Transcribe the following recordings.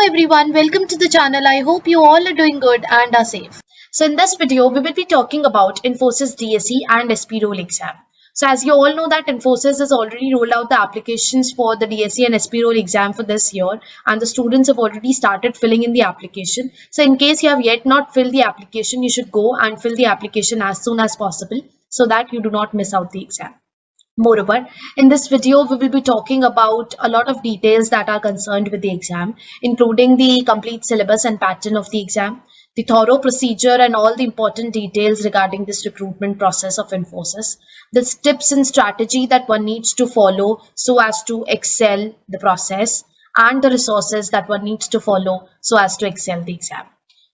everyone, welcome to the channel. I hope you all are doing good and are safe. So in this video, we will be talking about Infosys DSE and SP role exam. So as you all know that Infosys has already rolled out the applications for the DSE and SP role exam for this year, and the students have already started filling in the application. So in case you have yet not filled the application, you should go and fill the application as soon as possible so that you do not miss out the exam. Moreover, in this video, we will be talking about a lot of details that are concerned with the exam, including the complete syllabus and pattern of the exam, the thorough procedure and all the important details regarding this recruitment process of Infosys, the tips and strategy that one needs to follow so as to excel the process, and the resources that one needs to follow so as to excel the exam.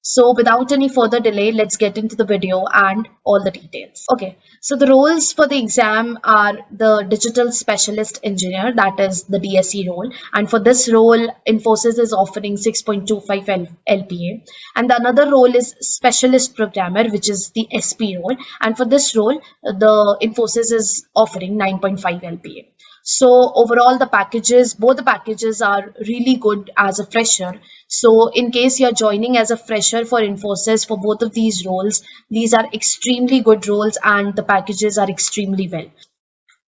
So without any further delay, let's get into the video and all the details. Okay, so the roles for the exam are the Digital Specialist Engineer, that is the DSE role. And for this role, Infosys is offering 6.25 LPA. And the another role is Specialist Programmer, which is the SP role. And for this role, the Infosys is offering 9.5 LPA. So overall, both the packages are really good as a fresher. So in case you're joining as a fresher for Infosys for both of these roles, these are extremely good roles and the packages are extremely well.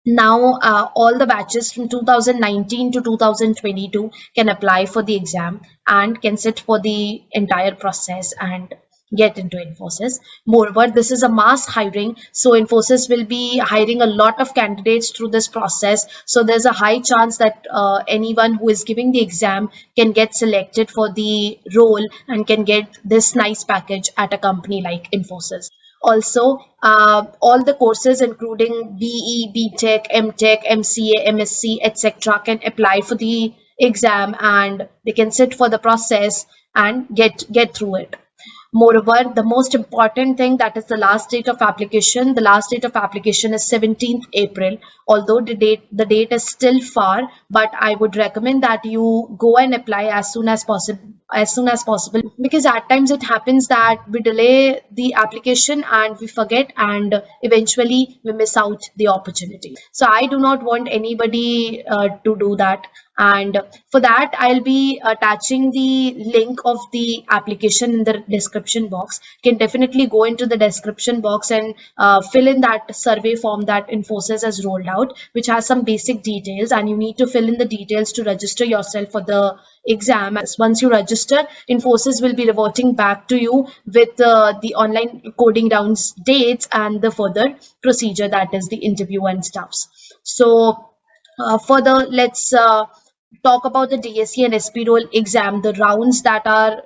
Now, all the batches from 2019 to 2022 can apply for the exam and can sit for the entire process and get into Infosys. Moreover, this is a mass hiring, so Infosys will be hiring a lot of candidates through this process. So there's a high chance that anyone who is giving the exam can get selected for the role and can get this nice package at a company like Infosys. Also, all the courses including BE, BTech, MTech, MCA, MSc, etc. can apply for the exam and they can sit for the process and get through it. Moreover, the most important thing, that is the last date of application. The last date of application is 17th April. Although the date is still far, but I would recommend that you go and apply as soon as possible, because at times it happens that we delay the application and we forget and eventually we miss out the opportunity. So I do not want anybody to do that. And for that, I'll be attaching the link of the application in the description box. You can definitely go into the description box and fill in that survey form that Infosys has rolled out, which has some basic details, and you need to fill in the details to register yourself for the exam. Once you register, Infosys will be reverting back to you with the online coding rounds dates and the further procedure, that is the interview and stuffs. So further, let's talk about the DSE and SP role exam, the rounds that are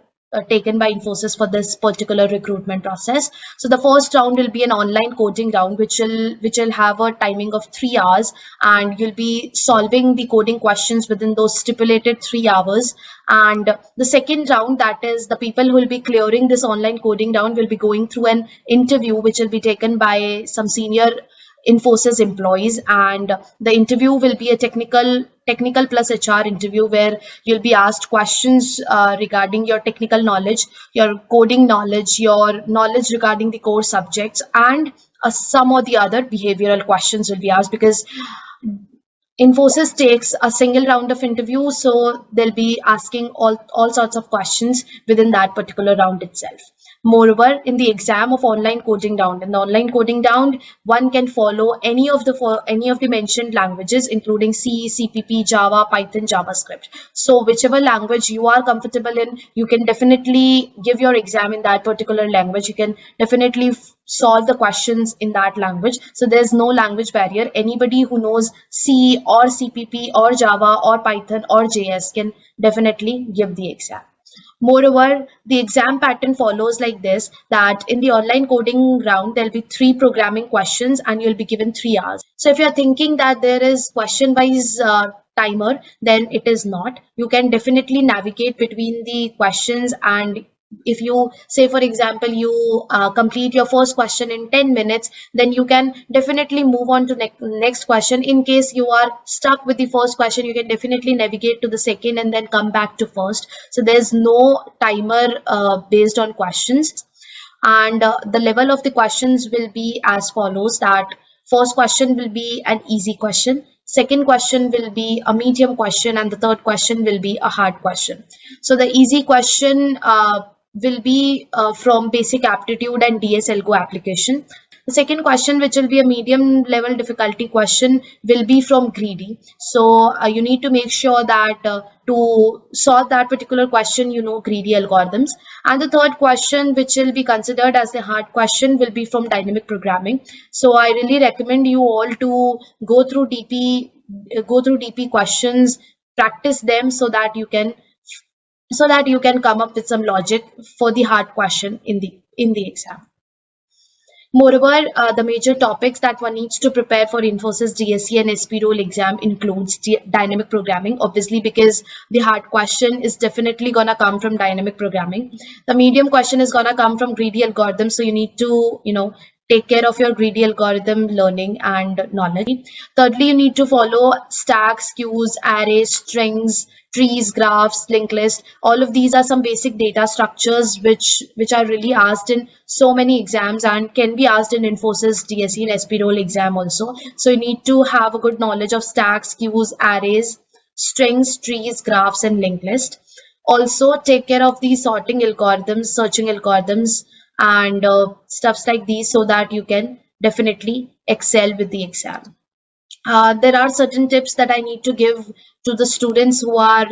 taken by Infosys for this particular recruitment process. So the first round will be an online coding round, which will have a timing of 3 hours, and you'll be solving the coding questions within those stipulated 3 hours. And the second round, that is the people who will be clearing this online coding round, will be going through an interview, which will be taken by some senior Infosys employees, and the interview will be a technical plus HR interview, where you'll be asked questions regarding your technical knowledge, your coding knowledge, your knowledge regarding the core subjects, and some or the other behavioral questions will be asked, because Infosys takes a single round of interview, so they'll be asking all sorts of questions within that particular round itself. Moreover, in the exam of online coding round, one can follow any of the mentioned languages, including C, CPP, Java, Python, JavaScript. So whichever language you are comfortable in, you can definitely give your exam in that particular language. You can definitely solve the questions in that language. So there's no language barrier. Anybody who knows C or CPP or Java or Python or JS can definitely give the exam. Moreover, the exam pattern follows like this, that in the online coding round, there'll be 3 programming questions and you'll be given 3 hours. So if you're thinking that there is question-wise timer, then it is not. You can definitely navigate between the questions, and if you say, for example, you complete your first question in 10 minutes, then you can definitely move on to next question. In case you are stuck with the first question, you can definitely navigate to the second and then come back to first. So there's no timer based on questions. And the level of the questions will be as follows, that First question will be an easy question. Second question will be a medium question, and the third question will be a hard question. So the easy question will be from basic aptitude and DSL Go application. The second question, which will be a medium level difficulty question, will be from greedy. So you need to make sure that to solve that particular question, you know greedy algorithms. And the third question, which will be considered as the hard question, will be from dynamic programming. So I really recommend you all to go through DP questions, practice them so that you can come up with some logic for the hard question in the exam. Moreover, the major topics that one needs to prepare for Infosys DSE and SP role exam includes dynamic programming, obviously, because the hard question is definitely gonna come from dynamic programming. The medium question is gonna come from greedy algorithms, so you need to, take care of your greedy algorithm learning and knowledge. Thirdly, you need to follow stacks, queues, arrays, strings, trees, graphs, linked list. All of these are some basic data structures which are really asked in so many exams and can be asked in Infosys DSE and SP role exam also. So you need to have a good knowledge of stacks, queues, arrays, strings, trees, graphs, and linked list. Also take care of the sorting algorithms, searching algorithms, and stuffs like these so that you can definitely excel with the exam. There are certain tips that I need to give to the students who are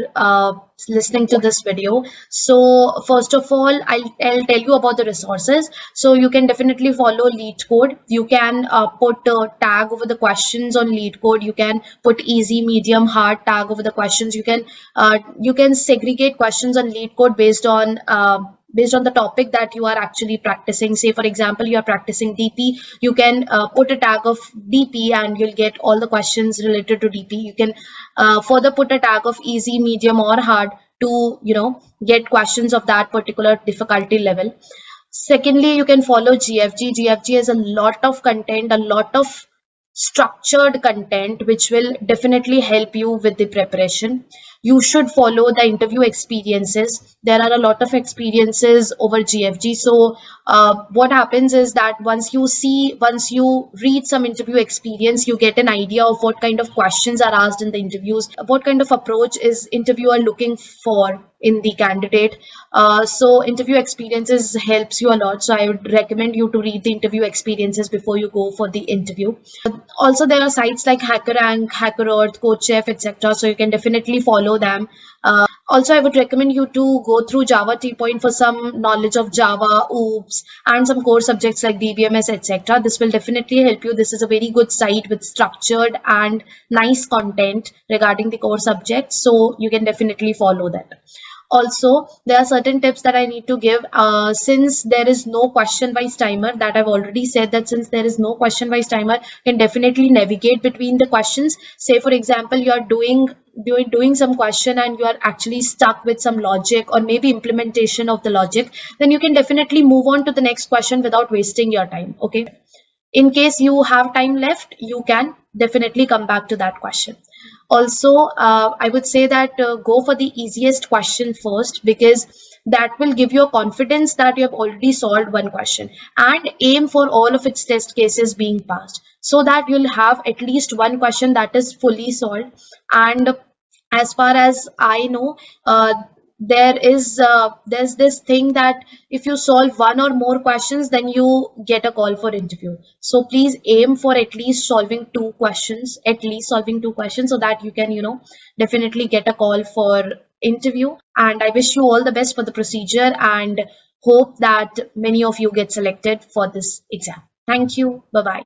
listening to this video. So first of all, I'll tell you about the resources. So you can definitely follow lead code. You can put a tag over the questions on lead code. You can put easy, medium, hard tag over the questions. You can segregate questions on lead code based on the topic that you are actually practicing. Say for example, you are practicing DP, you can put a tag of DP and you'll get all the questions related to DP. You can further put a tag of easy, medium, or hard to get questions of that particular difficulty level. Secondly, you can follow GFG. GFG has a lot of content, a lot of structured content which will definitely help you with the preparation. You should follow the interview experiences. There are a lot of experiences over GFG. So what happens is that once you read some interview experience, you get an idea of what kind of questions are asked in the interviews, what kind of approach is interviewer looking for in the candidate. So interview experiences helps you a lot. So I would recommend you to read the interview experiences before you go for the interview. Also, there are sites like HackerRank, HackerEarth, CoachF, etc. So you can definitely follow them. Also, I would recommend you to go through Java 3 for some knowledge of Java, OOPS, and some core subjects like DBMS, etc. This will definitely help you. This is a very good site with structured and nice content regarding the core subjects. So you can definitely follow that. Also, there are certain tips that I need to give. Since there is no question wise timer, that I've already said that since there is no question wise timer, you can definitely navigate between the questions. Say for example, you are doing some question and you are actually stuck with some logic or maybe implementation of the logic, then you can definitely move on to the next question without wasting your time. Okay. In case you have time left, you can definitely come back to that question. Also, I would say that go for the easiest question first, because that will give you a confidence that you have already solved one question, and aim for all of its test cases being passed so that you'll have at least one question that is fully solved. And as far as I know, there's this thing that if you solve one or more questions, then you get a call for interview. So please aim for at least solving two questions, so that you can definitely get a call for interview. And I wish you all the best for the procedure and hope that many of you get selected for this exam. Thank you. Bye bye.